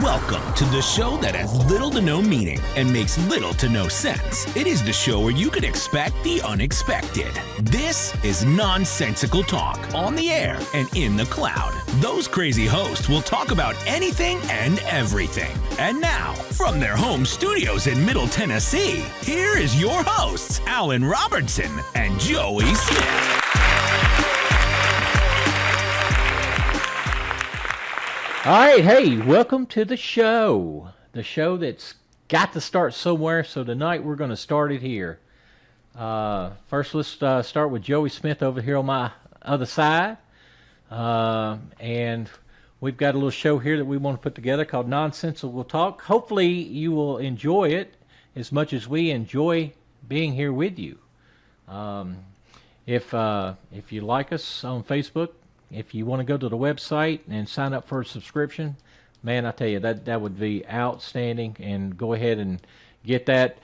Welcome to the show that has little to no meaning and makes little to no sense. It is the show where you can expect the unexpected. This is nonsensical talk on the air and in the cloud. Those crazy hosts will talk about anything and everything. And now, from their home studios in Middle Tennessee, here is your hosts, Alan Robertson and Joey Smith. All right, hey, welcome to the show that's got to start somewhere, so tonight we're going to start it here. First, let's start with Joey Smith over here on my other side, and we've got a little show here that we want to put together called Nonsensical Talk. Hopefully, you will enjoy it as much as we enjoy being here with you. If you like us on Facebook, if you want to go to the website and sign up for a subscription, man, I tell you, that would be outstanding, and go ahead and get that.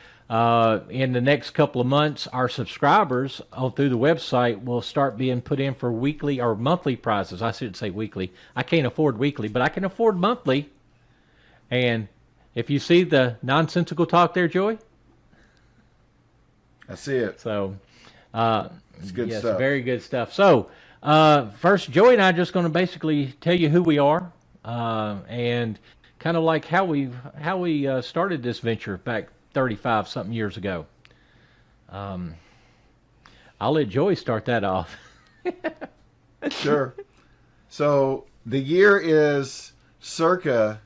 In the next couple of months, our subscribers through the website will start being put in for weekly or monthly prizes. I shouldn't say weekly. I can't afford weekly, but I can afford monthly. And if you see the nonsensical talk there, Joey? I see it. So, it's good stuff. Very good stuff. So, first, Joey and I are just going to basically tell you who we are, and kind of like how we started this venture back 35-something years ago. I'll let Joey start that off. Sure. So the year is circa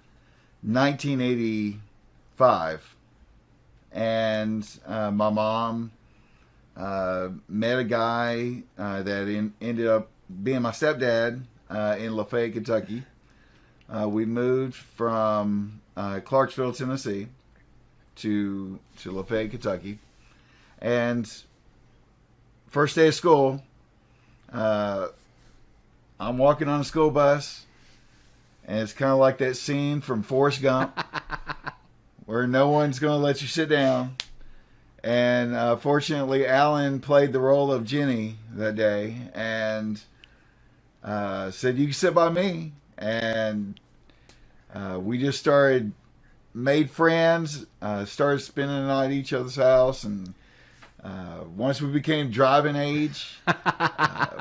1985, and my mom met a guy that ended up being my stepdad in Lafayette, Kentucky. We moved from Clarksville, Tennessee to Lafayette, Kentucky. And first day of school, I'm walking on a school bus, and it's kind of like that scene from Forrest Gump where no one's going to let you sit down. And fortunately, Alan played the role of Jenny that day and said, "You can sit by me." And we just made friends, started spending the night at each other's house. And once we became driving age,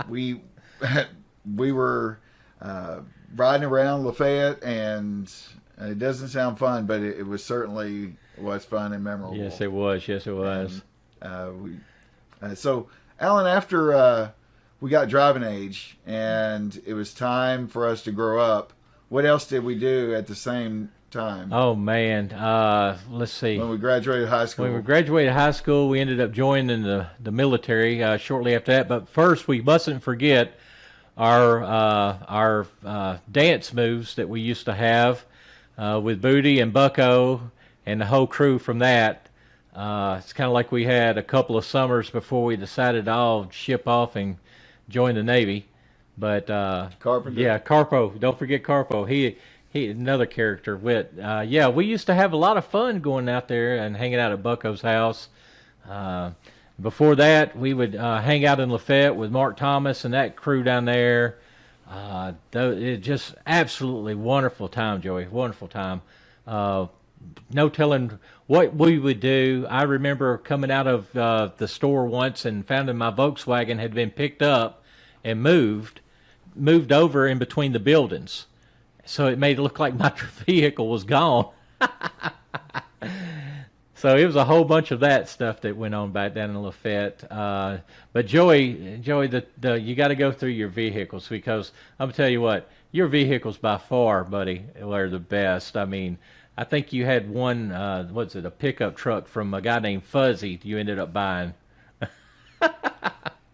we were riding around Lafayette, and it doesn't sound fun, but it was certainly was fun and memorable. Yes, it was. And, so, Alan, after we got driving age and it was time for us to grow up, what else did we do at the same time? Oh, man. Let's see. When we graduated high school. When we graduated high school, we ended up joining the military shortly after that. But first, we mustn't forget our dance moves that we used to have with Booty and Bucko and the whole crew from that. It's kind of like we had a couple of summers before we decided to all ship off and join the Navy. But Carpenter. Yeah, Carpo. Don't forget Carpo. He another character. Yeah, we used to have a lot of fun going out there and hanging out at Bucko's house. Before that, we would hang out in Lafayette with Mark Thomas and that crew down there. It just absolutely wonderful time, Joey. Wonderful time. No telling what we would do. I remember coming out of the store once and finding my Volkswagen had been picked up and moved over in between the buildings. So it made it look like my vehicle was gone. So it was a whole bunch of that stuff that went on back down in Lafayette. But Joey, you got to go through your vehicles, because I'm gonna tell you what, your vehicles by far, buddy, were the best. I mean, I think you had one, a pickup truck from a guy named Fuzzy you ended up buying.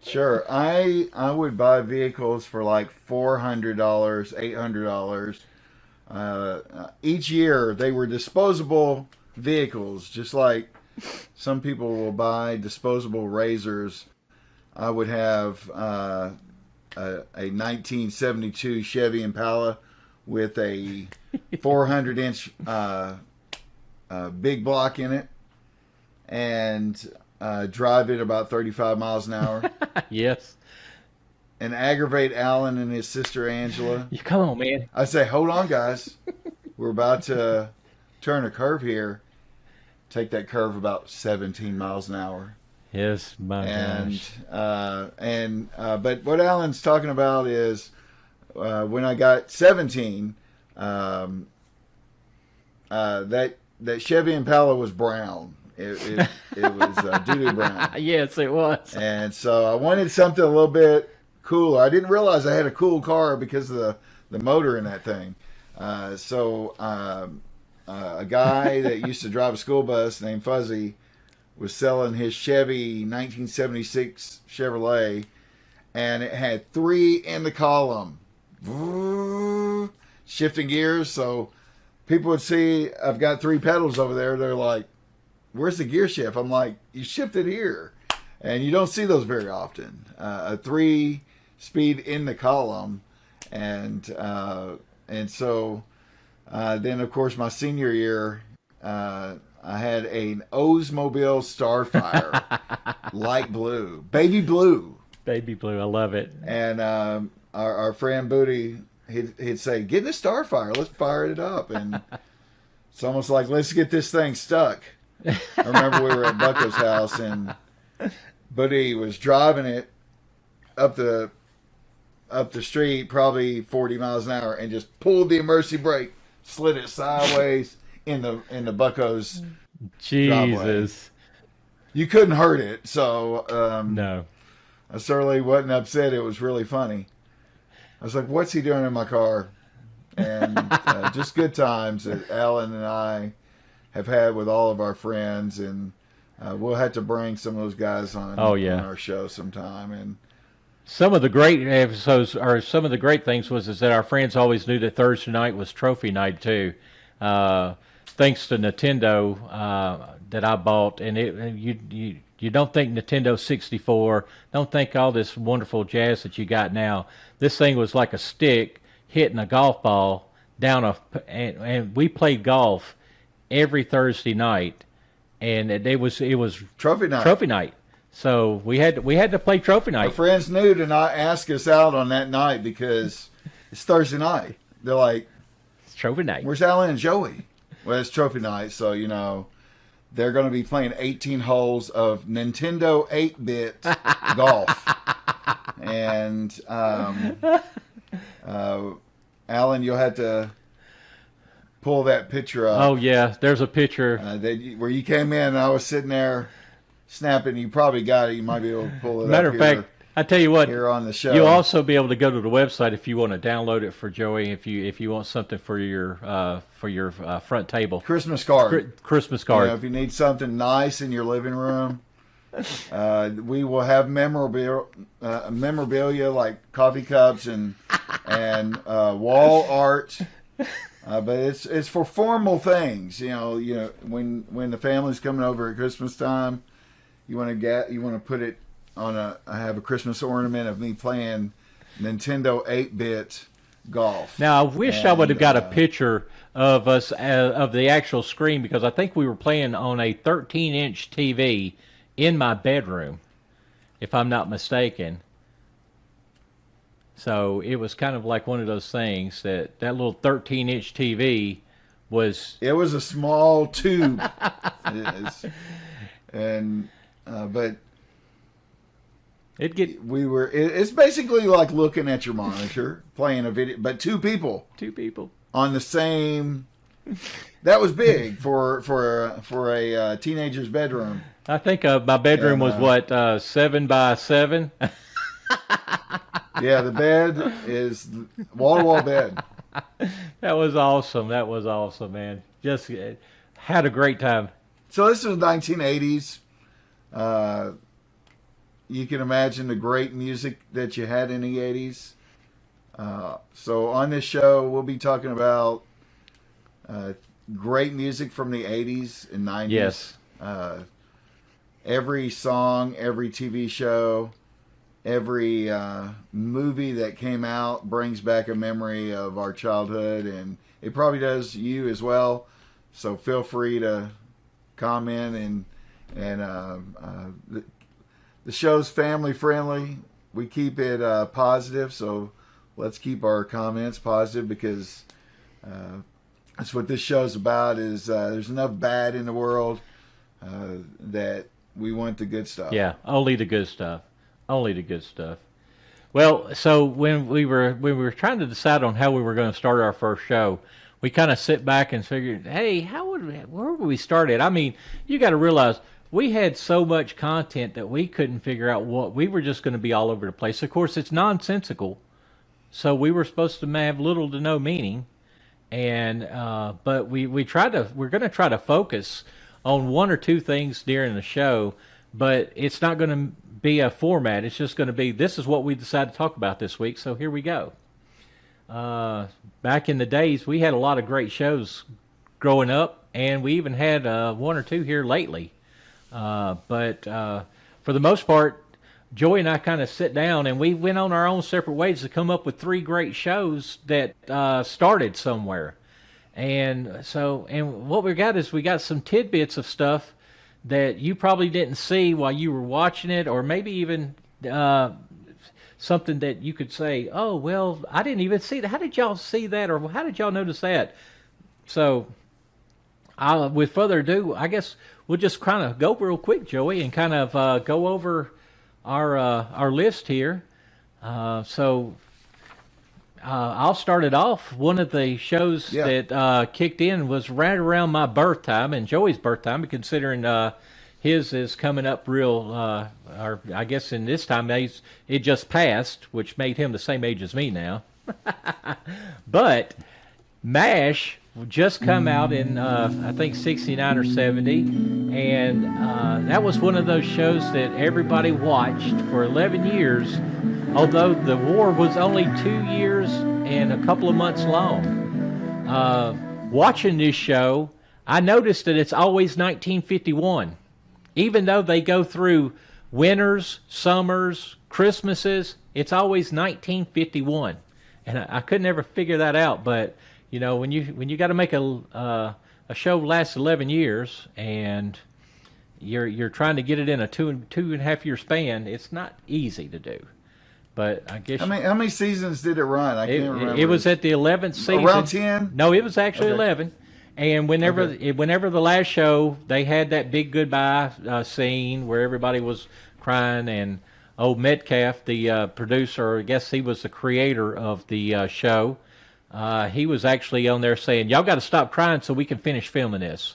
Sure. I would buy vehicles for like $400, $800. Each year they were disposable vehicles, just like some people will buy disposable razors. I would have a 1972 Chevy Impala with a 400-inch big block in it, and drive it about 35 miles an hour. Yes. And aggravate Alan and his sister Angela. You come on, man. I say, hold on, guys. We're about to turn a curve here. Take that curve about 17 miles an hour. Yes, my gosh. But what Alan's talking about is when I got 17, that Chevy Impala was brown. It was doo-doo brown. Yes, it was. And so I wanted something a little bit cooler. I didn't realize I had a cool car because of the motor in that thing. So a guy that used to drive a school bus named Fuzzy was selling his Chevy 1976 Chevrolet, and it had 3 in the column, shifting gears. So people would see I've got 3 pedals over there. They're like, where's the gear shift? I'm like, you shift it here. And you don't see those very often. A 3-speed in the column. And so then, of course, my senior year, I had an Oldsmobile Starfire, light blue, baby blue. Baby blue, I love it. And our friend Booty, he'd say, get in the Starfire, let's fire it up. And it's almost like, let's get this thing stuck. I remember we were at Bucko's house, and Buddy was driving it up the street, probably 40 miles an hour, and just pulled the emergency brake, slid it sideways in the Bucko's Jesus. driveway. You couldn't hurt it, so No. I certainly wasn't upset. It was really funny. I was like, "What's he doing in my car?" And just good times that Alan and I have had with all of our friends, and we'll have to bring some of those guys on, on our show sometime. And some of the great episodes, or some of the great things, is that our friends always knew that Thursday night was trophy night too. Thanks to Nintendo that I bought, and you don't think Nintendo 64, don't think all this wonderful jazz that you got now. This thing was like a stick hitting a golf ball down and we played golf every Thursday night, and it was trophy night. Trophy night. So we had to play trophy night. Our friends knew to not ask us out on that night because it's Thursday night. They're like, It's trophy night. "Where's Alan and Joey?" Well, it's trophy night, so they're going to be playing 18 holes of Nintendo 8-bit golf. And Alan, you'll have to pull that picture up. Oh yeah, there's a picture Where you came in and I was sitting there snapping. You probably got it. You might be able to pull it Matter up of fact, I tell you what, here on the show. you'll also be able to go to the website if you want to download it for Joey. If you want something for your front table, Christmas card. Christmas card. If you need something nice in your living room, we will have memorabilia like coffee cups and wall art. But it's for formal things. When the family's coming over at Christmas time, you want to put it on I have a Christmas ornament of me playing Nintendo 8-bit golf. Now I wish I would have got a picture of us of the actual screen, because I think we were playing on a 13-inch TV in my bedroom, if I'm not mistaken. So it was kind of like one of those things that little 13-inch TV was. It was a small tube, but it's basically like looking at your monitor, playing a video, but two people on the same. That was big for a teenager's bedroom. I think my bedroom was 7 by 7. Yeah, the bed is wall-to-wall bed. That was awesome, man. Just had a great time. So this was 1980s. you can imagine the great music that you had in the 80s. So on this show, we'll be talking about great music from the 80s and 90s. Yes. Every song, every TV show, every movie that came out brings back a memory of our childhood, and it probably does you as well. So feel free to comment, and the show's family friendly. We keep it positive, so let's keep our comments positive, because that's what this show's about. Is there's enough bad in the world that we want the good stuff. Yeah, only the good stuff. Only the good stuff. Well, so when we were trying to decide on how we were going to start our first show, we kind of sit back and figured, hey, where would we start at? I mean, you got to realize we had so much content that we couldn't figure out what. We were just going to be all over the place. Of course, it's nonsensical, so we were supposed to have little to no meaning, and but we're going to try to focus on one or two things during the show, but it's not going to be a format. It's just going to be, this is what we decided to talk about this week, so here we go. Back in the days, we had a lot of great shows growing up, and we even had one or two here lately. But for the most part, Joey and I kind of sit down, and we went on our own separate ways to come up with three great shows that started somewhere. And what we got is we got some tidbits of stuff that you probably didn't see while you were watching it, or maybe even something that you could say, oh, well, I didn't even see that. How did y'all see that, or how did y'all notice that? So with further ado, I guess we'll just kind of go real quick, Joey, and kind of go over our list here. I'll start it off. One of the shows that kicked in was right around my birth time and Joey's birth time, considering his is coming up real, or I guess in this time it just passed, which made him the same age as me now. But MASH just come out in, I think, 69 or 70, and that was one of those shows that everybody watched for 11 years, although the war was only 2 years and a couple of months long. Watching this show, I noticed that it's always 1951. Even though they go through winters, summers, Christmases, it's always 1951. And I could never figure that out, but you know, when you got to make a show last 11 years and you're trying to get it in a two and a half year span, it's not easy to do. But I guess how many seasons did it run? I can't remember. It was at the 11th season. Around 10? No, it was actually 11. And whenever the last show, they had that big goodbye scene where everybody was crying, and old Metcalf, the producer, I guess he was the creator of the show. He was actually on there saying, y'all got to stop crying so we can finish filming this.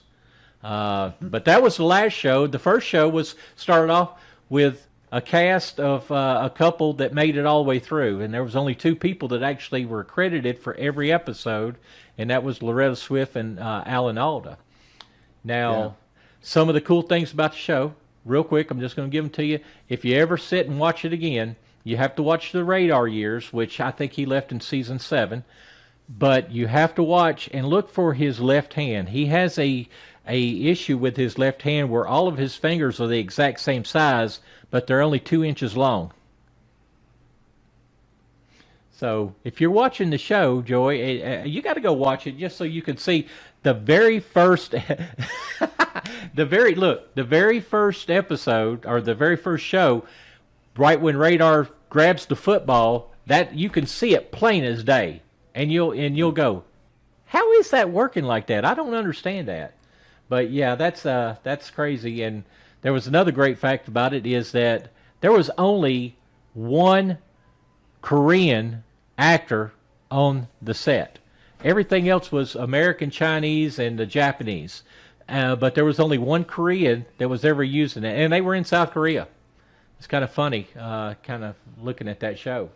But that was the last show. The first show started off with a cast of a couple that made it all the way through. And there was only two people that actually were credited for every episode, and that was Loretta Swift and Alan Alda. Now, some of the cool things about the show, real quick, I'm just going to give them to you. If you ever sit and watch it again, you have to watch the Radar years, which I think he left in season 7. But you have to watch and look for his left hand. He has a issue with his left hand where all of his fingers are the exact same size, but they're only 2 inches long. So if you're watching the show, Joey, you got to go watch it just so you can see the very first, the very first episode, or the very first show, right when Radar grabs the football, that you can see it plain as day. And you'll go, how is that working like that? I don't understand that. But yeah, that's crazy. And there was another great fact about it, is that there was only one Korean actor on the set. Everything else was American, Chinese, and the Japanese. But there was only one Korean that was ever using it, and they were in South Korea. It's kind of funny, kind of looking at that show.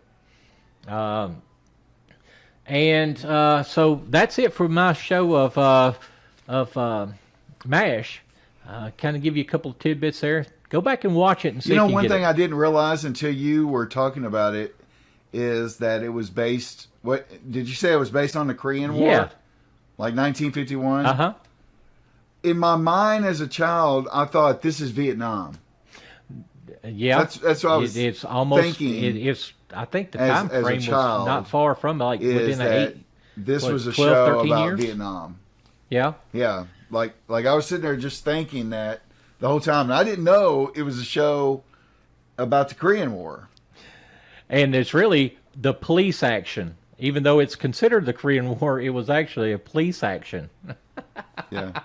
So that's it for my show of MASH. Kind of give you a couple of tidbits there. Go back and watch it and see. You know, if you one get thing it. I didn't realize until you were talking about it is that it was based. What did you say? It was based on the Korean War, Yeah. like 1951. Uh-huh. In my mind as a child, I thought this is Vietnam. Yeah. That's what I was It's almost thinking. It's. I think the as time a frame was child not far from like Is within that 8. this what, was a 12, show 13 about years? Vietnam? Yeah. Yeah, like I was sitting there just thinking that the whole time, and I didn't know it was a show about the Korean War. And it's really the police action. Even though it's considered the Korean War, it was actually a police action. Yeah.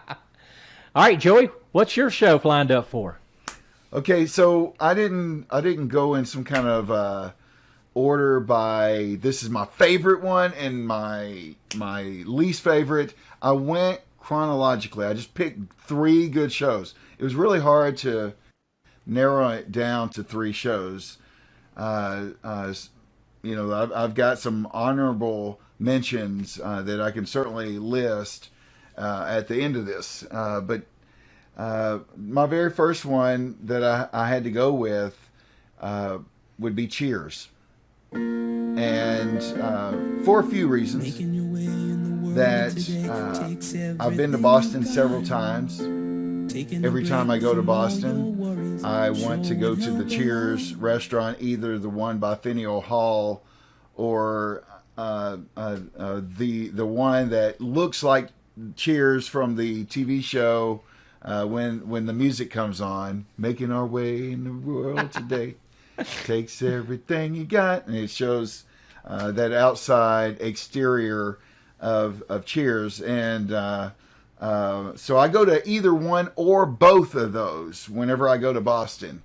All right, Joey, what's your show lined up for? Okay, so I didn't go in some kind of order by this is my favorite one and my least favorite. I went chronologically. I just picked 3 good shows. It was really hard to narrow it down to 3 shows. You know, I've got some honorable mentions that I can certainly list at the end of this. But my very first one that I had to go with would be Cheers. And for a few reasons that I've been to Boston several times. Every time I go to Boston, I want to go to the Cheers restaurant, either the one by Faneuil Hall or the one that looks like Cheers from the TV show when the music comes on. Making our way in the world today takes everything you got, and it shows that outside exterior of Cheers, and so I go to either one or both of those whenever I go to Boston.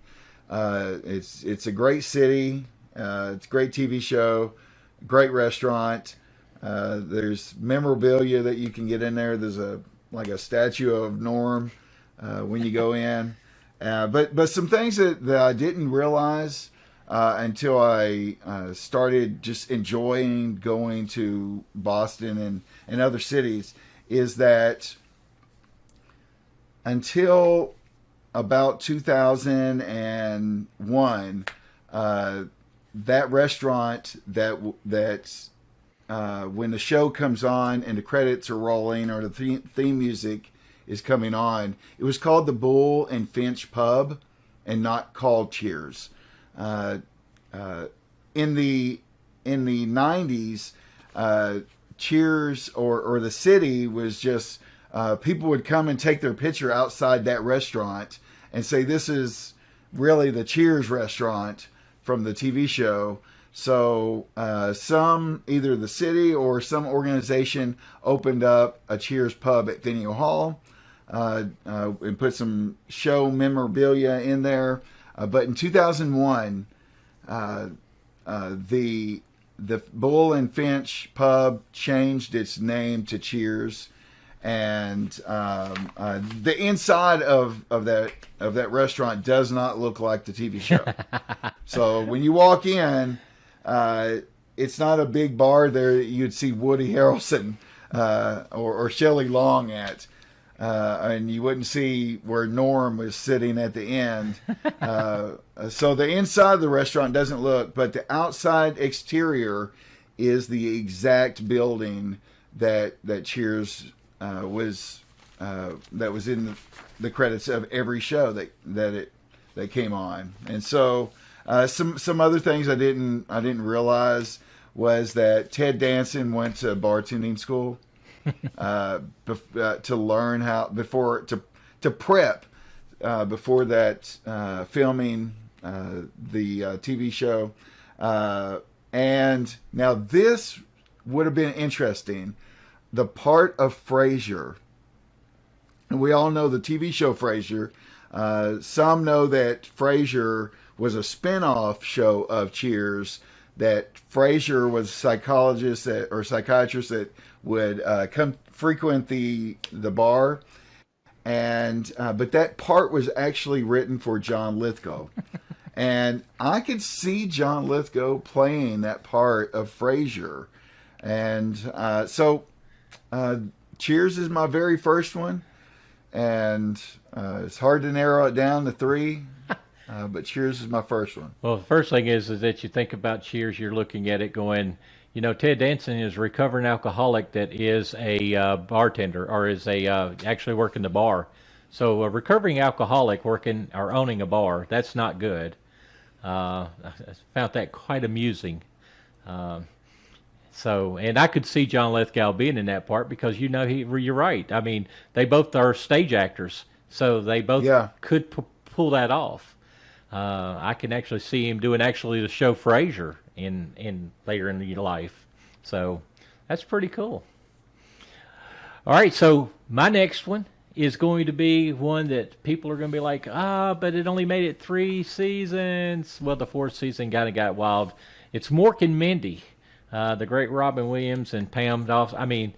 It's a great city. It's a great TV show, great restaurant. There's memorabilia that you can get in there. There's a statue of Norm when you go in. But some things that I didn't realize until I started just enjoying going to Boston and other cities is that until about 2001, that restaurant that when the show comes on and the credits are rolling or the theme music is coming on, it was called the Bull and Finch Pub and not called Cheers. In the 90s, Cheers or the city was just people would come and take their picture outside that restaurant and say this is really the Cheers restaurant from the TV show. So some, either the city or some organization, opened up a Cheers pub at Faneuil Hall and put some show memorabilia in there. But in 2001, the Bull and Finch pub changed its name to Cheers, and the inside of that restaurant does not look like the TV show. So when you walk in, it's not a big bar there that you'd see Woody Harrelson or Shelley Long at. And you wouldn't see where Norm was sitting at the end. So the inside of the restaurant doesn't look, but the outside exterior is the exact building that Cheers was in the credits of every show that came on. And so some other things I didn't realize was that Ted Danson went to bartending school. To learn how to prep before that filming the TV show, and now this would have been interesting. The part of Frasier, and we all know the TV show Frasier. Some know that Frasier was a spin-off show of Cheers. That Frasier was a psychologist or psychiatrist that would come frequent the bar, and but that part was actually written for John Lithgow, and I could see John Lithgow playing that part of Frasier, and so Cheers is my very first one. and it's hard to narrow it down to three. But Cheers is my first one. Well, the first thing is that you think about Cheers, you're looking at it going, Ted Danson is a recovering alcoholic that is a bartender or is actually working the bar. So a recovering alcoholic working or owning a bar, that's not good. I found that quite amusing. And I could see John Lithgow being in that part because you're right. I mean, they both are stage actors, so they both could pull that off. I can actually see him doing the show Frasier in later in the life. So that's pretty cool. All right, so my next one is going to be one that people are going to be like, but it only made it 3 seasons. Well, the 4th season kind of got wild. It's Mork and Mindy, the great Robin Williams and Pam Dawson. I mean,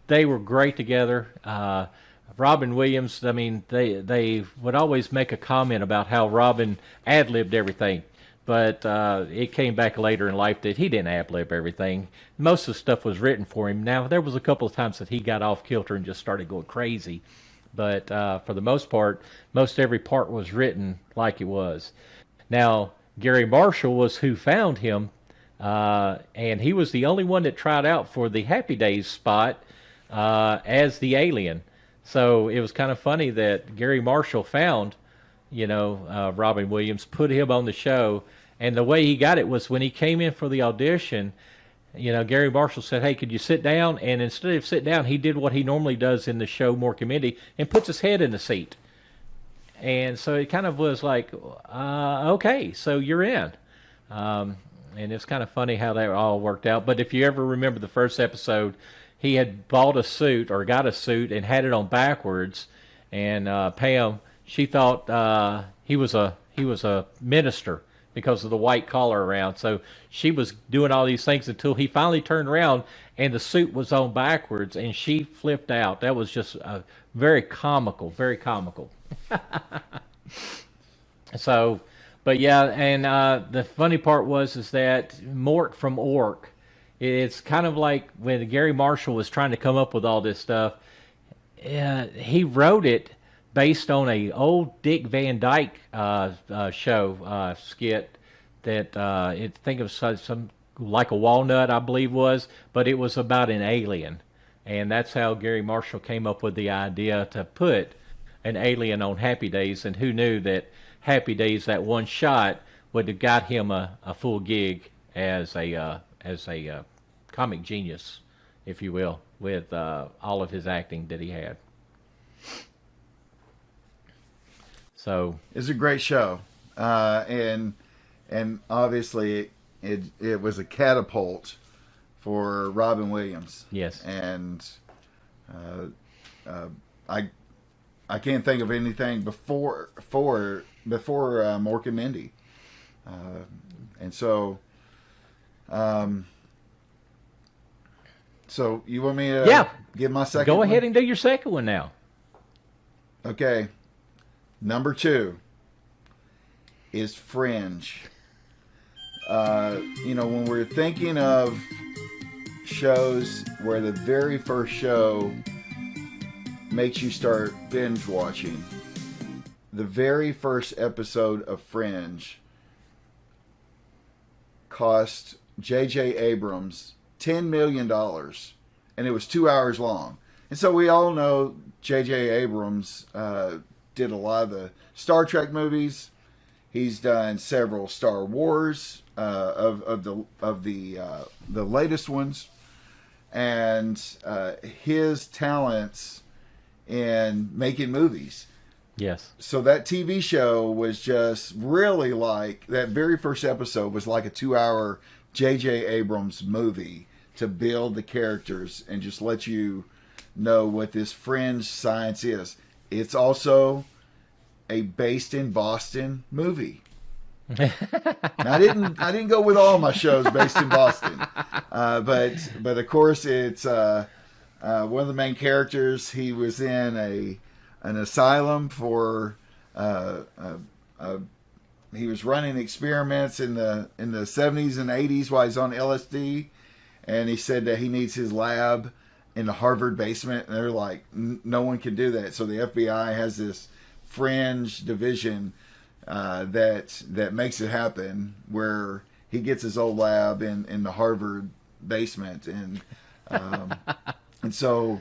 they were great together. Robin Williams, I mean, they would always make a comment about how Robin ad-libbed everything. But it came back later in life that he didn't ad-lib everything. Most of the stuff was written for him. Now, there was a couple of times that he got off kilter and just started going crazy. But for the most part, most every part was written like it was. Now, Gary Marshall was who found him, and he was the only one that tried out for the Happy Days spot as the alien. So it was kind of funny that Gary Marshall found, Robin Williams, put him on the show, and the way he got it was when he came in for the audition, Gary Marshall said, "Hey, could you sit down?" And instead of sit down, he did what he normally does in the show Mork and Mindy and puts his head in the seat. And so it kind of was like, okay, so you're in. And it's kind of funny how that all worked out. But if you ever remember the first episode, he had bought a suit or got a suit and had it on backwards. And Pam, she thought he was a minister because of the white collar around. So she was doing all these things until he finally turned around and the suit was on backwards and she flipped out. That was just very comical, very comical. So, but yeah, and the funny part is that Mort from Ork, it's kind of like when Gary Marshall was trying to come up with all this stuff, he wrote it based on a old Dick Van Dyke show skit that think of some like a walnut, I believe was, but it was about an alien, and that's how Gary Marshall came up with the idea to put an alien on Happy Days, and who knew that Happy Days, that one shot, would have got him a full gig as a comic genius, if you will, with all of his acting that he had. So it's a great show, and obviously it was a catapult for Robin Williams. Yes, and I can't think of anything before Mork and Mindy, and so so you want me to give my second? Go ahead and do your second one now. Okay. Number 2 is Fringe. When we're thinking of shows where the very first show makes you start binge watching, the very first episode of Fringe cost J.J. Abrams $10 million, and it was 2 hours long. And so we all know J.J. Abrams did a lot of the Star Trek movies. He's done several Star Wars of the latest ones, and his talents in making movies. Yes. So that TV show was just really like, that very first episode was like a 2-hour J.J. Abrams movie to build the characters and just let you know what this Fringe science is. It's also a based in Boston movie. Now, I didn't go with all my shows based in Boston, but of course it's one of the main characters. He was in an asylum for he was running experiments in the 70s and 80s while he's on LSD, and he said that he needs his lab in the Harvard basement, and they're like, no one can do that. So the FBI has this Fringe division that makes it happen, where he gets his old lab in the Harvard basement, and and so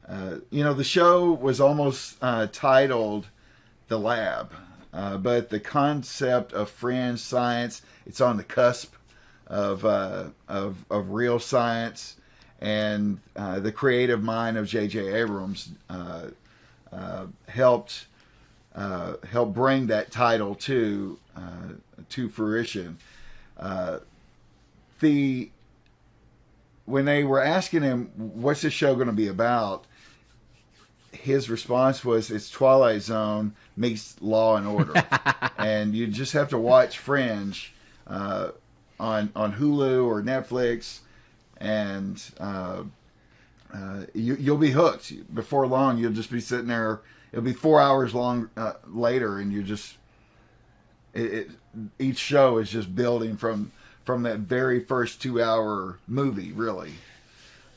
the show was almost titled The Lab, but the concept of fringe science, it's on the cusp of real science, and the creative mind of J.J. Abrams helped bring that title to fruition. When they were asking him, what's this show going to be about, his response was, it's Twilight Zone meets Law and Order. And you just have to watch Fringe on Hulu or Netflix, and you'll be hooked. Before long, you'll just be sitting there. It'll be 4 hours long later, and each show is just building from that very first 2 hour movie, really.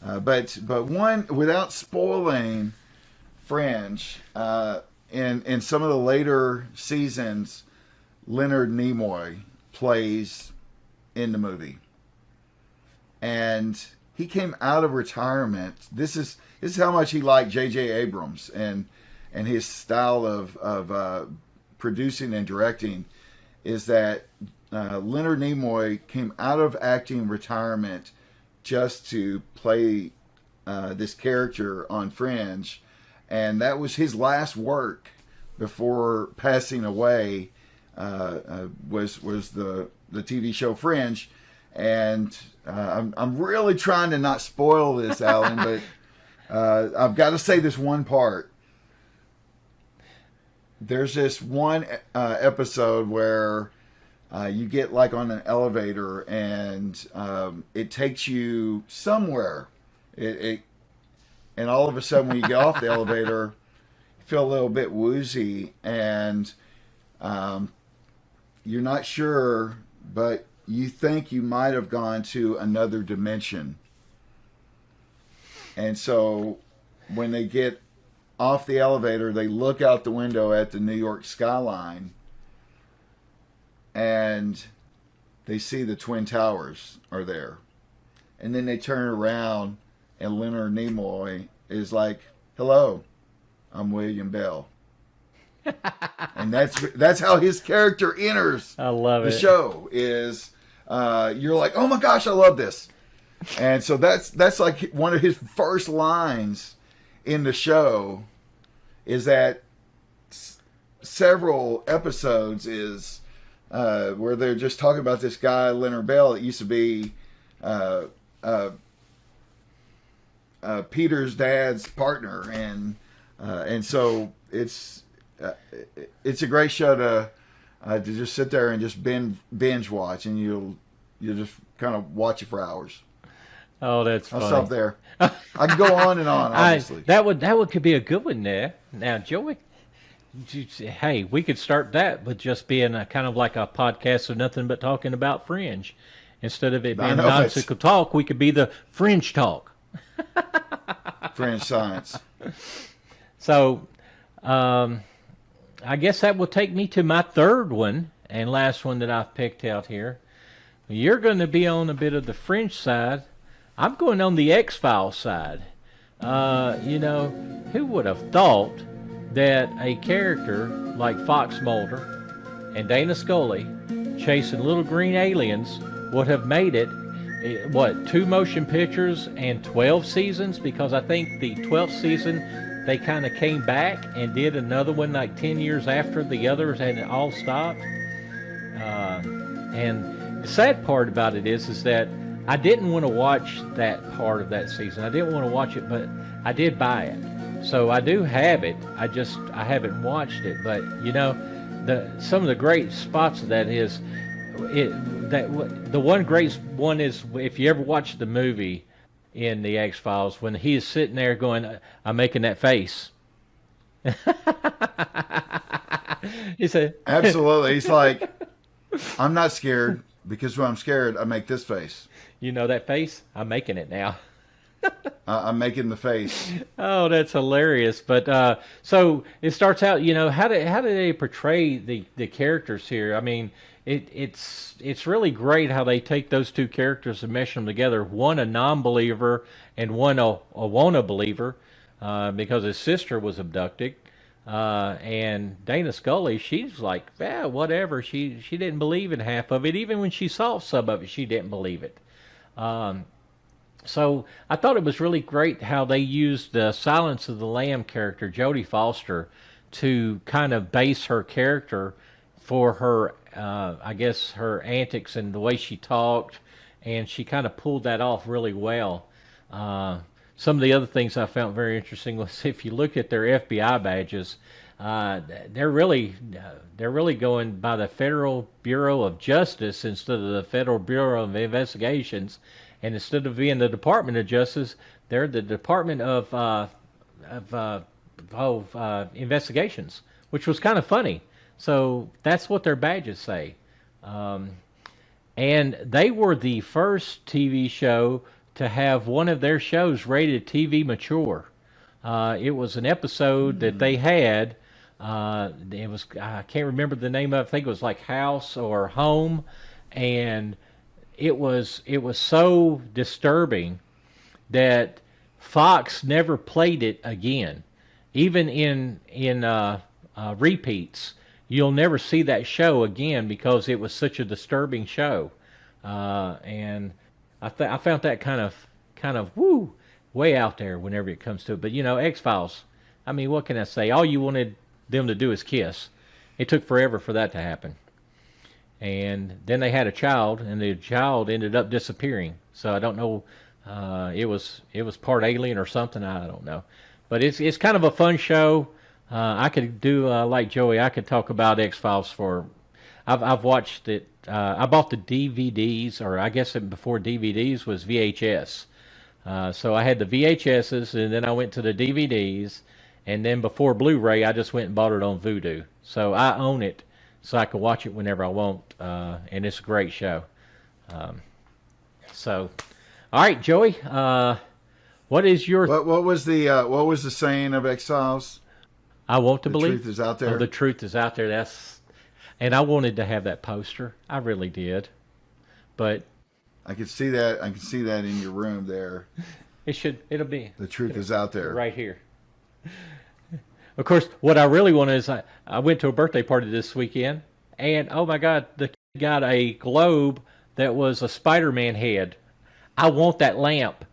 But one, without spoiling Fringe, in some of the later seasons, Leonard Nimoy plays in the movie, and he came out of retirement. This is how much he liked J.J. Abrams and his style of producing and directing, is that Leonard Nimoy came out of acting retirement just to play this character on Fringe, and that was his last work before passing away. Was the TV show Fringe, and I'm really trying to not spoil this, Alan, but I've got to say this one part. There's this one episode where you get like on an elevator, and it takes you somewhere. And all of a sudden, when you get off the elevator, you feel a little bit woozy, and you're not sure, but you think you might have gone to another dimension. And so when they get off the elevator, they look out the window at the New York skyline, and they see the Twin Towers are there. And then they turn around, and Leonard Nimoy is like, "Hello, I'm William Bell." And that's how his character enters. I love the it. show. Is you're like, "Oh my gosh, I love this." And so that's like one of his first lines in the show, is that several episodes is where they're just talking about this guy Leonard Bell that used to be Peter's dad's partner, and so it's a great show to just sit there and just binge watch, and you'll just kind of watch it for hours. Oh, that's funny. I'll stop there. I can go on and on, obviously. That could be a good one there. Now, Joey, hey, we could start that with just being a kind of like a podcast of nothing but talking about Fringe. Instead of it being nonsensical talk, we could be the Fringe talk. Fringe science. So, I guess that will take me to my third one and last one that I've picked out here. You're going to be on a bit of the Fringe side. I'm going on the Xfiles side. Who would have thought that a character like Fox Mulder and Dana Scully chasing little green aliens would have made it, 2 motion pictures and 12 seasons? Because I think the 12th season, they kind of came back and did another one like 10 years after the others had all stopped. And the sad part about it is that I didn't want to watch that part of that season. I didn't want to watch it, but I did buy it. So I do have it. I haven't watched it. But, some of the great spots of that is, the one great one is if you ever watch the movie in the X-Files, when he is sitting there going, I'm making that face. He said, absolutely. He's like, I'm not scared, because when I'm scared, I make this face. You know that face? I'm making it now. I'm making the face. Oh, that's hilarious. But so it starts out, how do they portray the characters here? I mean, it's really great how they take those two characters and mesh them together. One a non-believer and one a wanna believer, because his sister was abducted. And Dana Scully, she's like, yeah, whatever. She didn't believe in half of it. Even when she saw some of it, she didn't believe it. So I thought it was really great how they used the Silence of the Lamb character, Jodie Foster, to kind of base her character for her, I guess, her antics and the way she talked, and she kind of pulled that off really well. Some of the other things I found very interesting was if you look at their FBI badges, they're really going by the Federal Bureau of Justice instead of the Federal Bureau of Investigations. And instead of being the Department of Justice, they're the Department of Investigations, which was kind of funny. So that's what their badges say. And they were the first TV show to have one of their shows rated TV mature. It was an episode that they had. It was, I can't remember the name of it. I think it was like House or Home, and it was so disturbing that Fox never played it again. Even in repeats, you'll never see that show again because it was such a disturbing show. And I found that kind of way out there whenever it comes to it. But X-Files. I mean, what can I say? All you wanted them to do is kiss. It took forever for that to happen. And then they had a child, and the child ended up disappearing. So I don't know. It was part alien or something. I don't know. But it's kind of a fun show. I could do like Joey. I could talk about X-Files for. I've watched it. I bought the DVDs, or I guess before DVDs was VHS. So I had the VHSs, and then I went to the DVDs, and then before Blu-ray, I just went and bought it on Vudu. So I own it, so I can watch it whenever I want, and it's a great show. So, all right, Joey, what is your? What was the saying of X-Files? I want to believe the truth is out there. Oh, the truth is out there. And I wanted to have that poster. I really did, but I could see that. I can see that in your room there. It'll be. The truth is out there, right here. Of course, what I really want is I went to a birthday party this weekend, and oh my God, the kid got a globe that was a Spider-Man head. I want that lamp.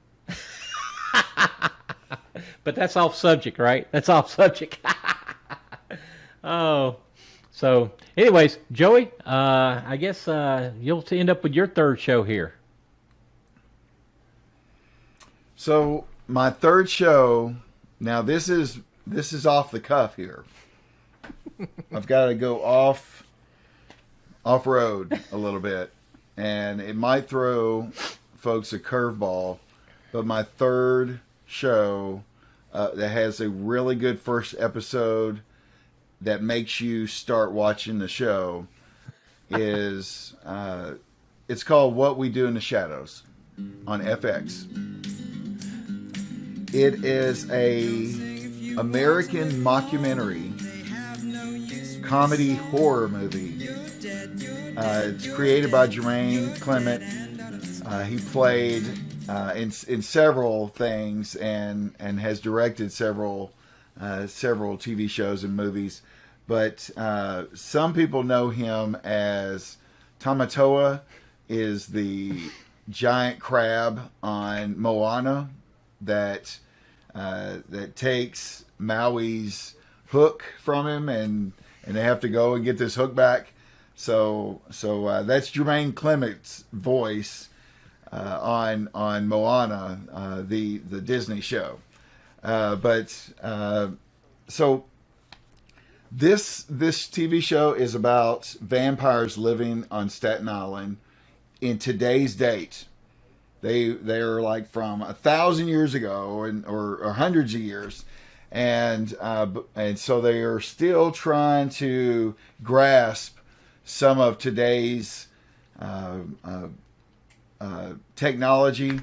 But that's off subject, right? That's off subject. Oh, so anyways, Joey, I guess you'll end up with your third show here. So my third show. Now this is off the cuff here. I've got to go off road a little bit, and it might throw folks a curveball. But my third show that has a really good first episode that makes you start watching the show is it's called What We Do in the Shadows on FX. It is a American mockumentary comedy horror movie. It's created by Jermaine Clement. He played in several things and has directed several TV shows and movies. But some people know him as Tamatoa is the giant crab on Moana that takes Maui's hook from him, and they have to go and get this hook back. So that's Jermaine Clement's voice on Moana, the Disney show. So this TV show is about vampires living on Staten Island in today's date. They're like from 1,000 years ago or hundreds of years, and so they are still trying to grasp some of today's technology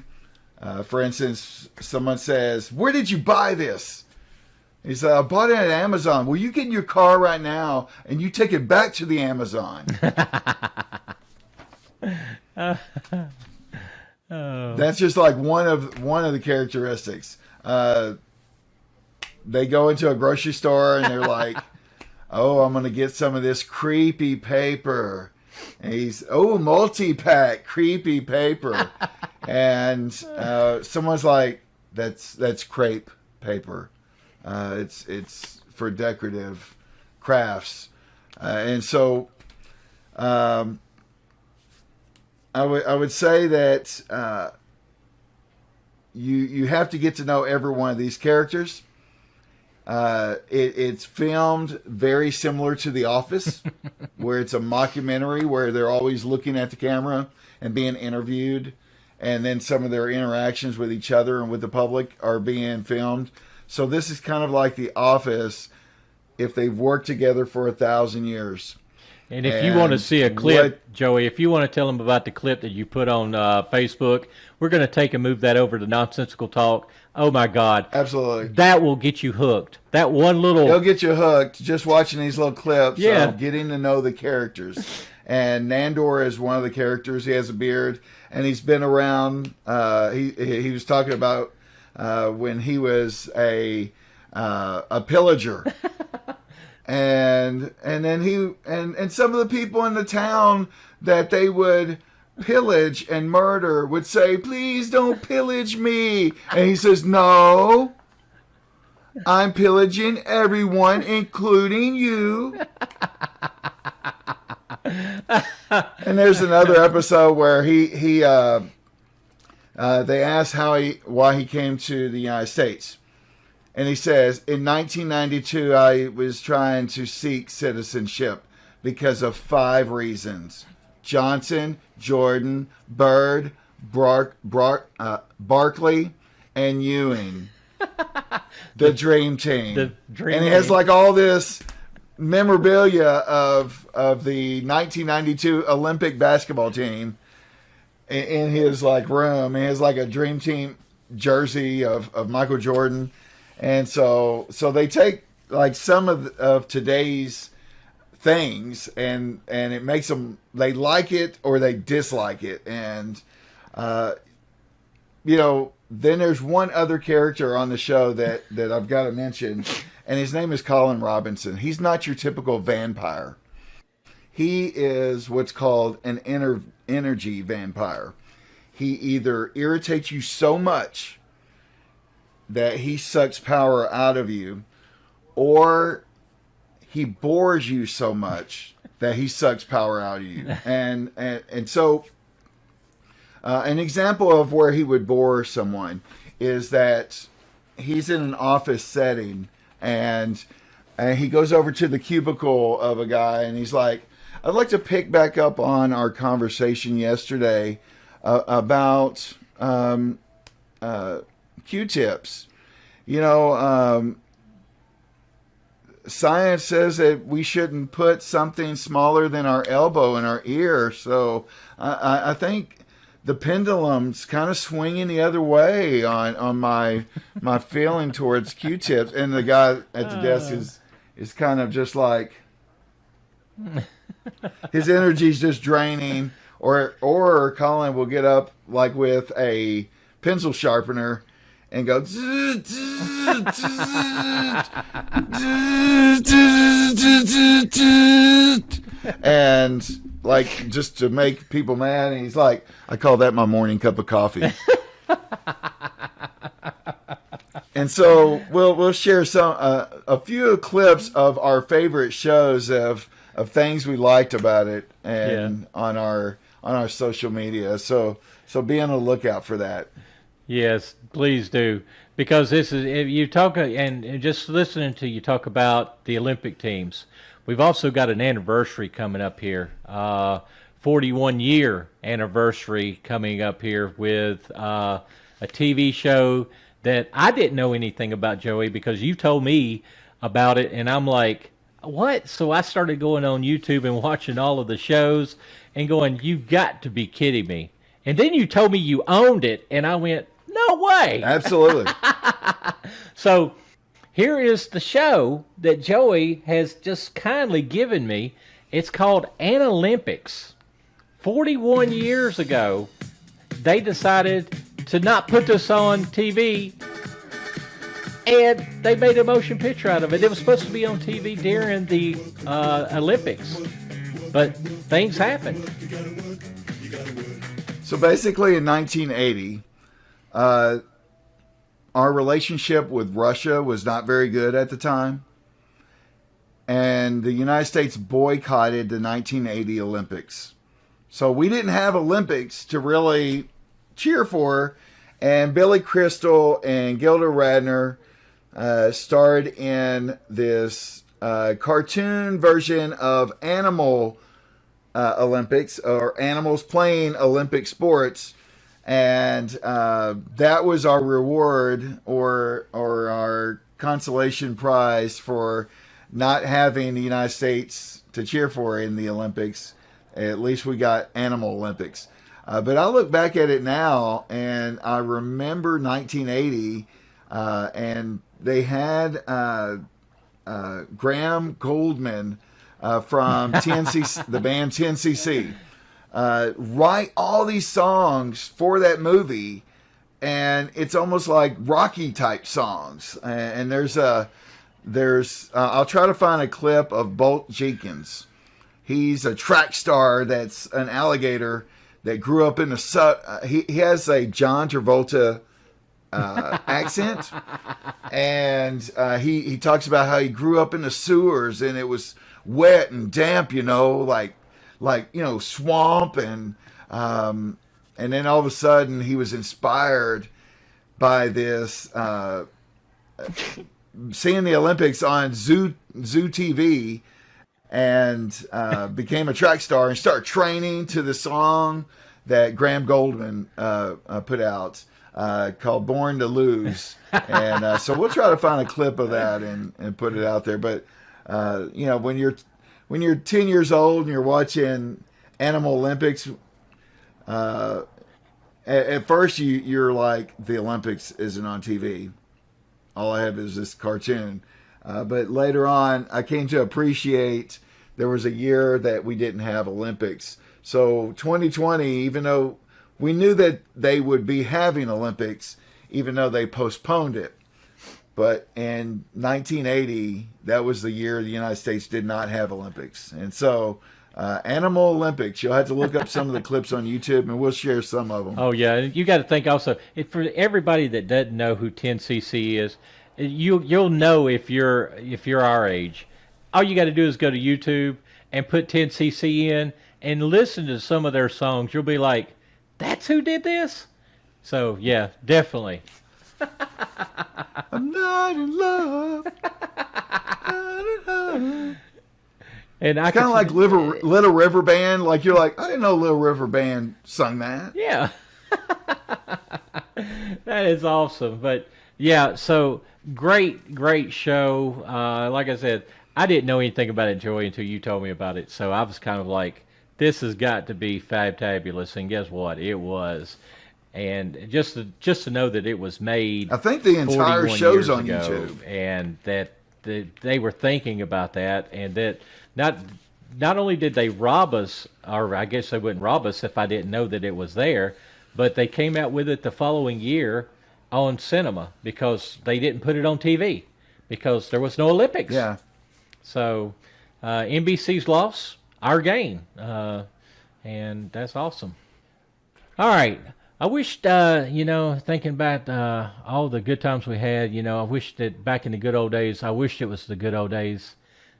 For instance, someone says, "Where did you buy this?" He said, "I bought it at Amazon." "Well, you get in your car right now and you take it back to the Amazon." That's just like one of the characteristics. They go into a grocery store and they're like, "Oh, I'm going to get some of this creepy paper." And he's, "Oh, multi-pack creepy paper." And someone's like, that's crepe paper. It's for decorative crafts. And so I would say that you have to get to know every one of these characters. It's filmed very similar to The Office, where it's a mockumentary where they're always looking at the camera and being interviewed, and then some of their interactions with each other and with the public are being filmed. So this is kind of like The Office if they've worked together for 1,000 years. And if you want to see a clip, Joey, if you want to tell them about the clip that you put on Facebook, we're going to take and move that over to Nonsensical Talk. Oh, my God. Absolutely. That will get you hooked. That one little... It'll get you hooked just watching these little clips of getting to know the characters. And Nandor is one of the characters. He has a beard, and he's been around. He was talking about when he was a pillager. And then and some of the people in the town that they would pillage and murder would say, "Please don't pillage me." And he says, "No, I'm pillaging everyone, including you." And there's another episode where they asked why he came to the United States. And he says, "In 1992, I was trying to seek citizenship because of 5 reasons: Johnson, Jordan, Byrd, Barkley, and Ewing." The Dream Team. And he has like all this memorabilia of the 1992 Olympic basketball team in his like room. He has like a Dream Team jersey of Michael Jordan. And so they take like some of today's things and it makes them, they like it or they dislike it. And, then there's one other character on the show that I've got to mention, and his name is Colin Robinson. He's not your typical vampire. He is what's called an energy vampire. He either irritates you so much that he sucks power out of you, or he bores you so much that he sucks power out of you. And so an example of where he would bore someone is that he's in an office setting and he goes over to the cubicle of a guy and he's like, "I'd like to pick back up on our conversation yesterday about Q-tips. Science says that we shouldn't put something smaller than our elbow in our ear. So I think the pendulum's kind of swinging the other way on my feeling towards Q-tips." And the guy at the desk is kind of just like, his energy's just draining. Or Colin will get up like with a pencil sharpener and go and like just to make people mad. And he's like, "I call that my morning cup of coffee." And so we'll share a few clips of our favorite shows of things we liked about it and on our social media. So be on the lookout for that. Yes, please do, because this is, if you talk and just listening to you talk about the Olympic teams. We've also got an anniversary coming up here, 41-year anniversary coming up here with a TV show that I didn't know anything about, Joey, because you told me about it, and I'm like, what? So I started going on YouTube and watching all of the shows and going, "You got to be kidding me." And then you told me you owned it, and I went, "No, No way. Absolutely. So here is the show that Joey has just kindly given me. It's called Analympics. 41 years ago, they decided to not put this on TV, and they made a motion picture out of it. It was supposed to be on TV during the Olympics, but things happened. So basically in 1980, our relationship with Russia was not very good at the time. And the United States boycotted the 1980 Olympics. So we didn't have Olympics to really cheer for. And Billy Crystal and Gilda Radner starred in this cartoon version of Animal Olympics, or animals playing Olympic sports. And that was our reward, or our consolation prize for not having the United States to cheer for in the Olympics. At least we got Animal Olympics. But I look back at it now, and I remember 1980, and they had Graham Goldman from TNCC, the band 10cc, write all these songs for that movie, and it's almost like Rocky type songs. And there's I'll try to find a clip of Bolt Jenkins. He's a track star that's an alligator that grew up in the he has a John Travolta accent, and he talks about how he grew up in the sewers, and it was wet and damp, like swamp, and then all of a sudden he was inspired by this seeing the Olympics on Zoo TV, and became a track star and started training to the song that Graham Goldman put out called "Born to Lose." And so we'll try to find a clip of that and put it out there. But when you're 10 years old and you're watching Animal Olympics, at first you're like, the Olympics isn't on TV. All I have is this cartoon. But later on, I came to appreciate there was a year that we didn't have Olympics. So 2020, even though we knew that they would be having Olympics, even though they postponed it. But in 1980, that was the year the United States did not have Olympics. And so Animal Olympics, you'll have to look up some of the clips on YouTube, and we'll share some of them. Oh, yeah. You got to think also, for everybody that doesn't know who 10cc is, you'll know if you're our age. All you got to do is go to YouTube and put 10cc in and listen to some of their songs. You'll be like, that's who did this? So, yeah, definitely. I'm not in love. And I kind of like Little River Band. Like, you're like, I didn't know Little River Band sung that. Yeah. That is awesome. But, yeah, so great show. Like I said, I didn't know anything about it, Joey, until you told me about it. So I was kind of like, this has got to be fabtabulous. And guess what? It was. And just to know that it was made, I think the entire show's on ago, YouTube, and that they were thinking about that, and that not only did they rob us, or I guess they wouldn't rob us if I didn't know that it was there, but they came out with it the following year on cinema because they didn't put it on TV because there was no Olympics. Yeah. So NBC's loss, our gain, and that's awesome. All right. I wished, thinking about all the good times we had, I wished that back in the good old days, I wished it was the good old days.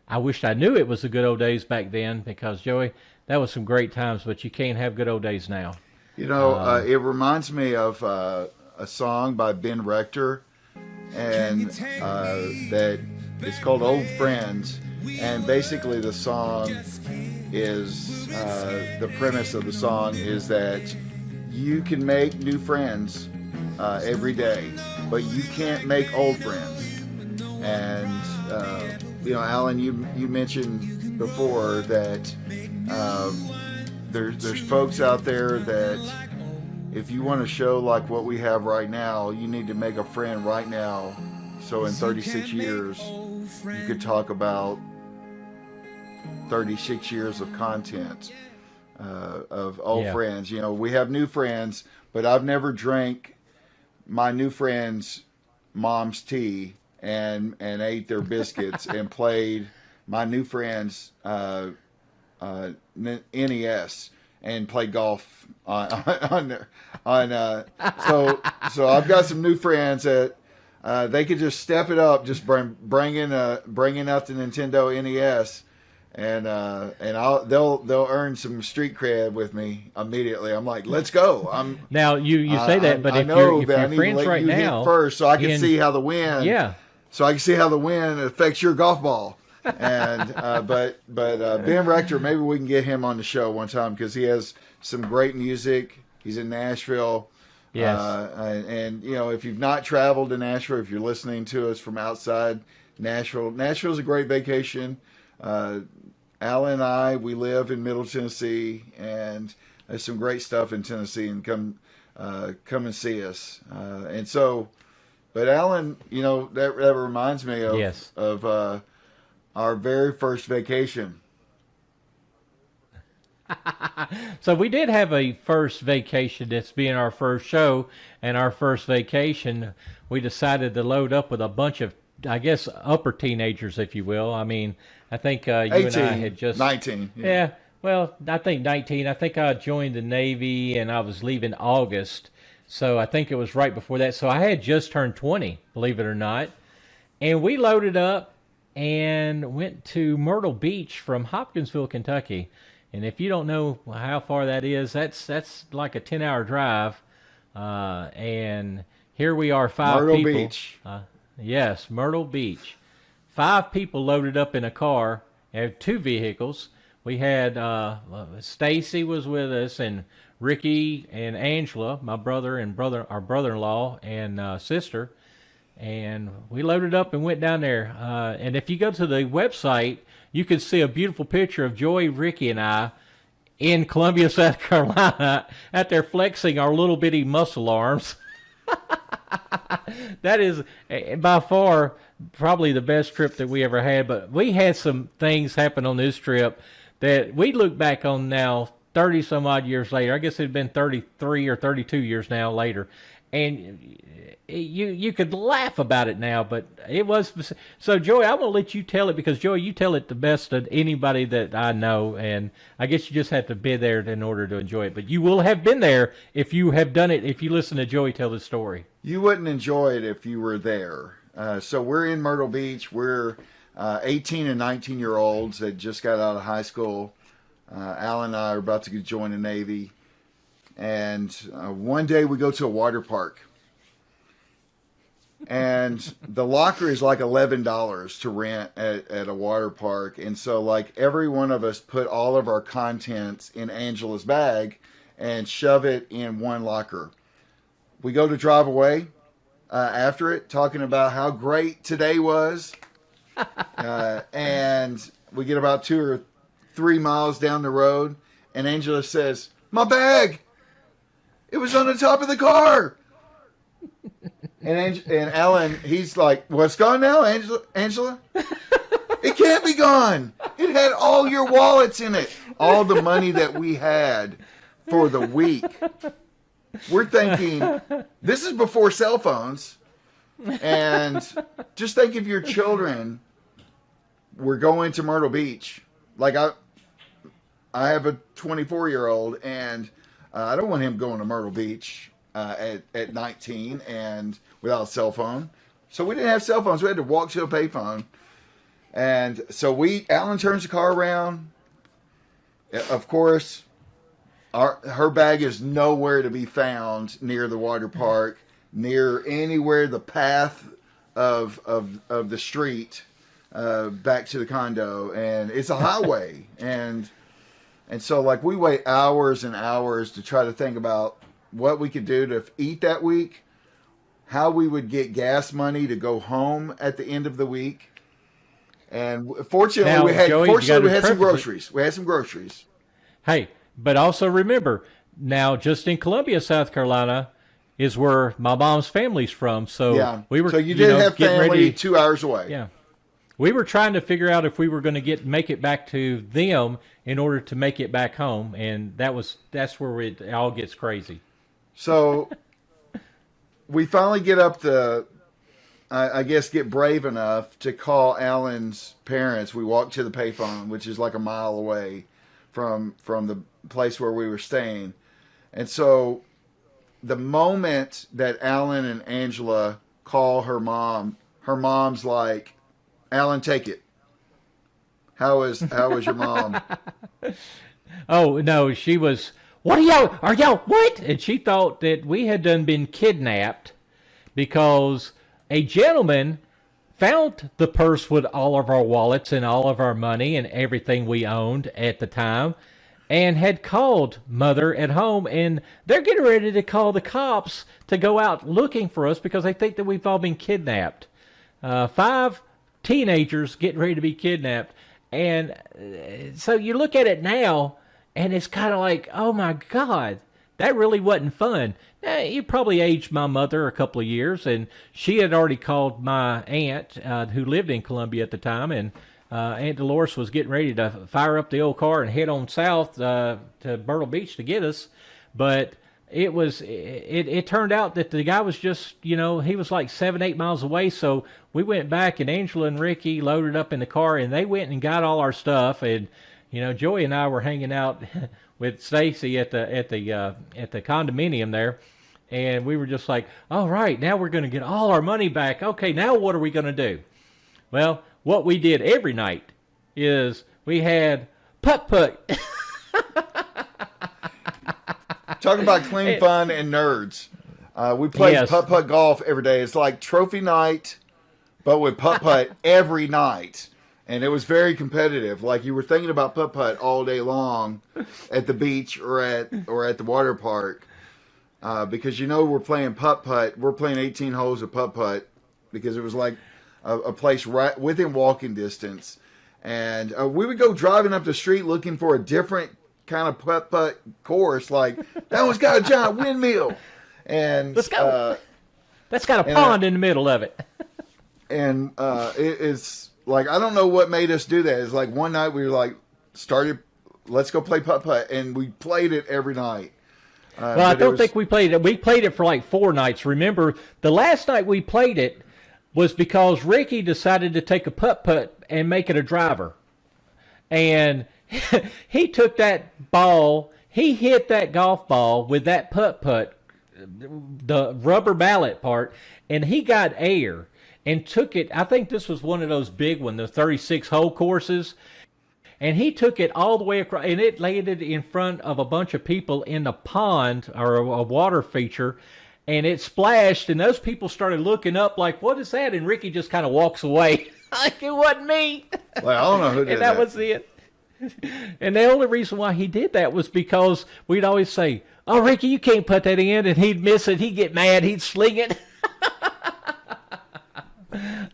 I wished I knew it was the good old days back then because, Joey, that was some great times, but you can't have good old days now. It reminds me of a song by Ben Rector, and that it's called Old Friends, and basically the song is, the premise of the song is that you can make new friends every day, but you can't make old friends. And Alan, you mentioned before that there's folks out there that if you want a show like what we have right now, you need to make a friend right now. So in 36 years, you could talk about 36 years of content of old friends. You know, we have new friends, but I've never drank my new friends' mom's tea and ate their biscuits and played my new friends' NES and played golf on so I've got some new friends that they could just step it up, just bringing out the Nintendo NES, and they'll earn some street cred with me immediately. I'm like, let's go. Now you say that, but if your friends right now first, so I can see how the wind. Yeah. So I can see how the wind affects your golf ball. And but Ben Rector, maybe we can get him on the show one time because he has some great music. He's in Nashville. Yes. And you know, if you've not traveled to Nashville, if you're listening to us from outside Nashville's a great vacation. Alan and I, we live in Middle Tennessee, and there's some great stuff in Tennessee. And come and see us. And so, but Alan, you know, that reminds me of our very first vacation. So we did have a first vacation. This being our first show and our first vacation, we decided to load up with a bunch of, I guess, upper teenagers, if you will. I mean, I think you 18, and I had just 19. Yeah, well, I think 19. I think I joined the Navy and I was leaving August, so I think it was right before that. So I had just turned 20, believe it or not, and we loaded up and went to Myrtle Beach from Hopkinsville, Kentucky. And if you don't know how far that is, that's like a 10-hour drive. And here we are, Myrtle people. Beach. Yes, Myrtle Beach. 5 people loaded up in a car. Had 2 vehicles. We had Stacy was with us, and Ricky and Angela, my brother and our brother-in-law and sister. And we loaded up and went down there. And if you go to the website, you can see a beautiful picture of Joey, Ricky, and I in Columbia, South Carolina, out there flexing our little bitty muscle arms. That is by far probably the best trip that we ever had. But we had some things happen on this trip that we look back on now 30 some odd years later. I guess it had been 33 or 32 years now later. And you could laugh about it now, but it was. So, Joey, I'm going to let you tell it because, Joey, you tell it the best of anybody that I know, and I guess you just have to be there in order to enjoy it. But you will have been there if you have done it, if you listen to Joey tell the story. You wouldn't enjoy it if you were there. So we're in Myrtle Beach. We're 18 and 19-year-olds that just got out of high school. Alan and I are about to join the Navy. And one day we go to a water park. And the locker is like $11 to rent at a water park. And so like every one of us put all of our contents in Angela's bag and shove it in one locker. We go to drive away after it, talking about how great today was. And we get about 2 or 3 miles down the road. And Angela says, "My bag! It was on the top of the car." And Alan, he's like, "What's gone now, Angela? It can't be gone. It had all your wallets in it. All the money that we had for the week." We're thinking, this is before cell phones. And just think if your children were going to Myrtle Beach. Like I have a 24-year-old, and I don't want him going to Myrtle Beach at 19 and without a cell phone. So we didn't have cell phones. We had to walk to a payphone. And so Alan turns the car around. Of course, her bag is nowhere to be found near the water park, near anywhere the path of the street back to the condo. And it's a highway. And so like we wait hours and hours to try to think about what we could do to eat that week, how we would get gas money to go home at the end of the week. And fortunately, now, we had Joey, some groceries. We had some groceries. Hey, but also remember, Now, just in Columbia, South Carolina, is where my mom's family's from. So Yeah. we were. So you did have getting family ready. 2 hours away. Yeah, we were trying to figure out if we were going to make it back to them in order to make it back home, and that's where it all gets crazy. So we finally get up I guess get brave enough to call Alan's parents. We walked to the payphone, which is like a mile away from the place where we were staying. And so the moment that Alan and Angela call her mom's like, "Alan, take it. How is your mom?" Oh no, she was. What are y'all? What? And she thought that we had been kidnapped because a gentleman found the purse with all of our wallets and all of our money and everything we owned at the time, and had called Mother at home, and they're getting ready to call the cops to go out looking for us because they think that we've all been kidnapped. 5 teenagers getting ready to be kidnapped, and so you look at it now, and it's kind of like, oh my God, that really wasn't fun. Now, you probably aged my mother a couple of years, and she had already called my aunt, who lived in Columbia at the time, and Aunt Dolores was getting ready to fire up the old car and head on south to Myrtle Beach to get us. But it turned out that the guy was just, he was like 7-8 miles away. So we went back, and Angela and Ricky loaded up in the car, and they went and got all our stuff. And Joey and I were hanging out with Stacy at the condominium there, and we were just like, all right, now we're going to get all our money back. Okay, now what are we going to do? Well, what we did every night is we had putt-putt. Talking about clean fun and nerds. We played Yes. putt-putt golf every day. It's like trophy night, but with putt-putt every night. And it was very competitive. Like you were thinking about putt-putt all day long at the beach or at the water park. Because we're playing putt-putt. We're playing 18 holes of putt-putt because it was like a place right within walking distance. And we would go driving up the street looking for a different kind of putt-putt course. Like, that one's got a giant windmill. And Let's go. That's got a pond in the middle of it. And it's like, I don't know what made us do that. It's like one night we were like, let's go play putt-putt. And we played it every night. Well, I don't think we played it. We played it for like 4 nights. Remember, the last night we played it was because Ricky decided to take a putt-putt and make it a driver. And he took that ball, he hit that golf ball with that putt-putt, the rubber mallet part, and he got air and took it. I think this was one of those big ones, the 36-hole courses. And he took it all the way across, and it landed in front of a bunch of people in a pond or a water feature, and it splashed, and those people started looking up like, what is that? And Ricky just kind of walks away like it wasn't me. Well, I don't know who did And that was it. And the only reason why he did that was because we'd always say, oh, Ricky, you can't put that in, and he'd miss it, he'd get mad, he'd sling it.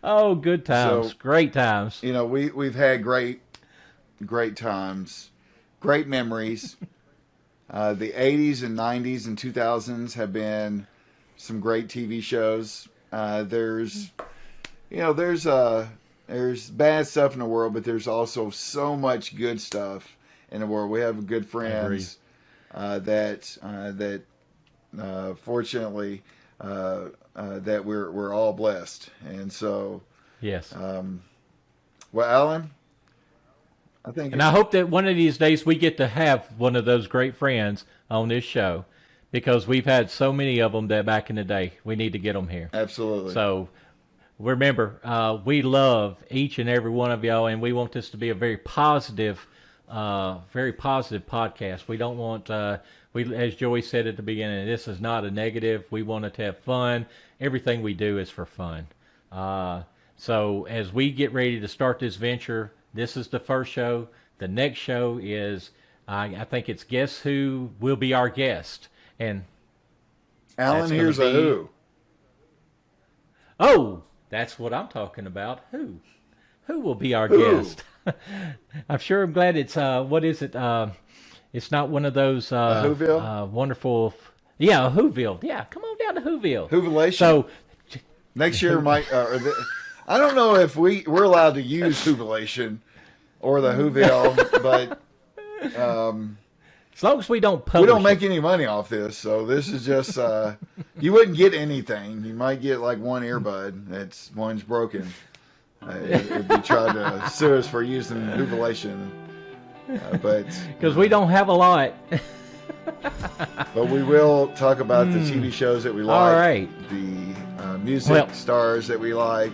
Oh, good times, great times. We've had great times, great memories. The 80s and 90s and 2000s have been some great TV shows. There's bad stuff in the world, but there's also so much good stuff in the world. We have good friends that fortunately that we're all blessed, and so Yes. Well, Alan, I hope that one of these days we get to have one of those great friends on this show, because we've had so many of them that back in the day. We need to get them here. Absolutely. So remember, we love each and every one of y'all, and we want this to be a very positive podcast. We don't want, as Joey said at the beginning, this is not a negative. We want it to have fun. Everything we do is for fun. So as we get ready to start this venture, this is the first show. The next show is, I think it's Guess Who Will Be Our Guest. And Alan, here's a who. Oh, that's what I'm talking about. Who will be our guest? I'm glad it's, what is it? It's not one of those Whoville? wonderful. Yeah, Whoville. Yeah, come on down to Whoville. Whovilation. So Next year might. I don't know if we're allowed to use Whovilation or the Whoville, but as long as we don't publish, we don't make any money off this. So this is just you wouldn't get anything. You might get like one earbud. One's broken. If you tried to sue us for using Whovilation, but because we don't have a lot. But we will talk about the TV shows that we like. All right. The music stars that we like,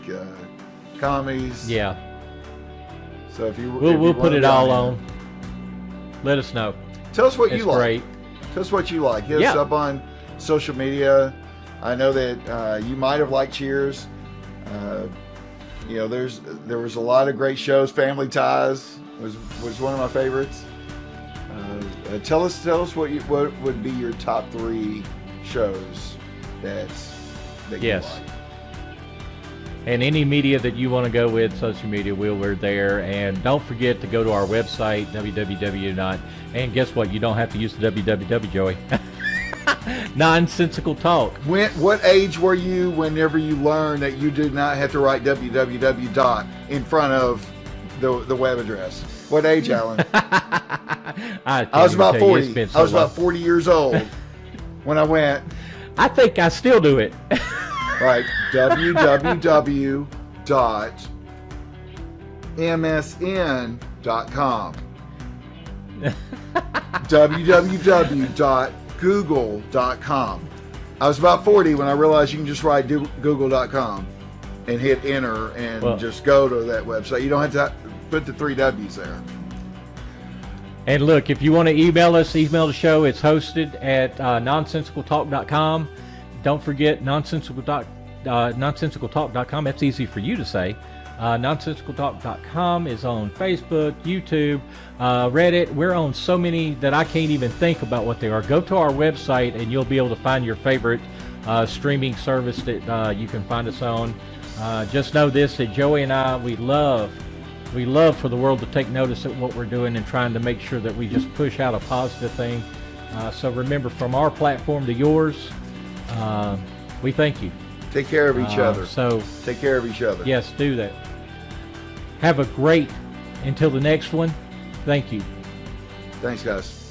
comedies. Yeah. So if you we'll put it all on. Let us know. Tell us what you like. Great. Tell us what you like. Hit us up on social media. I know that you might have liked Cheers. There was a lot of great shows. Family Ties was one of my favorites. Tell us what would be your top 3 shows that you like. And any media that you want to go with, social media, we're there. And don't forget to go to our website, www. And guess what? You don't have to use the www, Joey. Nonsensical Talk. What age were you whenever you learned that you did not have to write www. in front of the web address? What age, Alan? I was about 40. I was about 40 years old when I went. I think I still do it. Right, www.msn.com. www.google.com. I was about 40 when I realized you can just write google.com and hit enter and just go to that website. You don't have to put the 3 W's there. And look, if you want to email us, email the show. It's hosted at nonsensicaltalk.com. Don't forget nonsensicaltalk.com. That's easy for you to say. Nonsensicaltalk.com is on Facebook, YouTube, Reddit. We're on so many that I can't even think about what they are. Go to our website and you'll be able to find your favorite streaming service that you can find us on. Just know this, that Joey and I, we love for the world to take notice at what we're doing and trying to make sure that we just push out a positive thing. So remember, from our platform to yours, we thank you. Take care of each other. So take care of each other. Yes, do that. Have a great, until the next one, thank you. Thanks, guys.